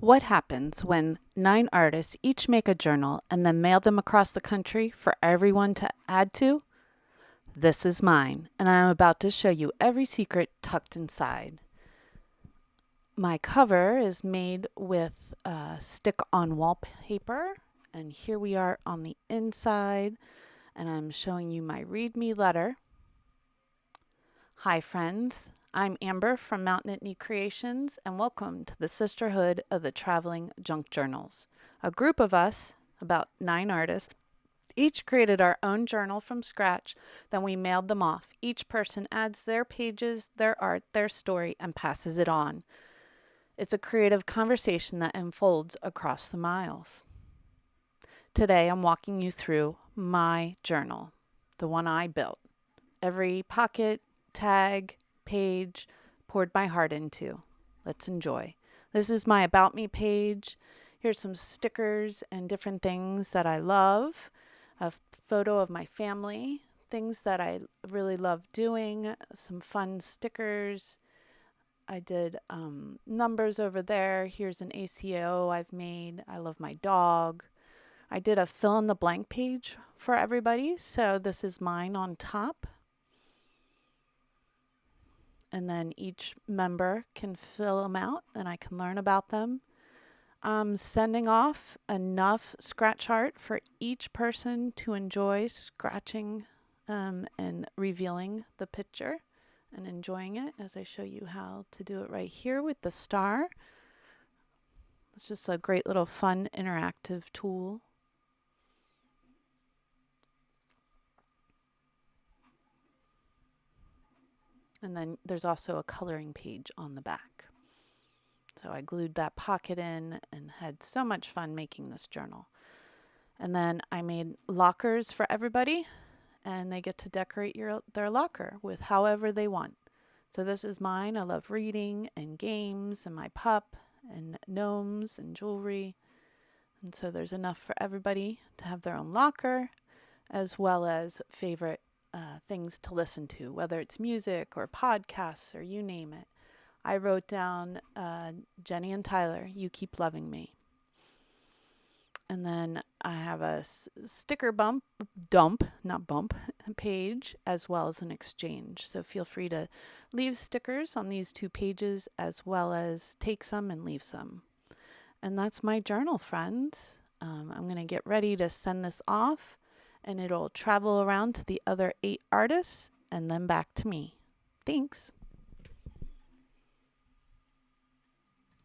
What happens when 9 artists each make a journal and then mail them across the country for everyone to add to? This is mine, and I'm about to show you every secret tucked inside. My cover is made with stick-on wallpaper, and here we are on the inside, and I'm showing you my Read Me letter. Hi, friends. I'm Amber from Mountain Knee Creations, and welcome to the Sisterhood of the Traveling Junk Journals. A group of us, about 9 artists, each created our own journal from scratch, then we mailed them off. Each person adds their pages, their art, their story, and passes it on. It's a creative conversation that unfolds across the miles. Today, I'm walking you through my journal, the one I built. Every pocket, tag, page, poured my heart into. Let's enjoy. This is my About Me page. Here's some stickers and different things that I love. A photo of my family, things that I really love doing, some fun stickers. I did numbers over there. Here's an ACO I've made. I love my dog. I did a fill in the blank page for everybody, so this is mine on top. And then each member can fill them out and I can learn about them. I'm sending off enough scratch art for each person to enjoy scratching and revealing the picture and enjoying it as I show you how to do it right here with the star. It's just a great little fun interactive tool. And then there's also a coloring page on the back. So I glued that pocket in and had so much fun making this journal. And then I made lockers for everybody, and they get to decorate their locker with however they want. So this is mine. I love reading and games and my pup and gnomes and jewelry. And so there's enough for everybody to have their own locker, as well as favorite things to listen to, whether it's music or podcasts or you name it. I wrote down Jenny and Tyler, You Keep Loving Me. And then I have a sticker not bump, page, as well as an exchange. So feel free to leave stickers on these 2 pages, as well as take some and leave some. And that's my journal, friends. I'm going to get ready to send this off, and it'll travel around to the other 8 artists and then back to me. Thanks.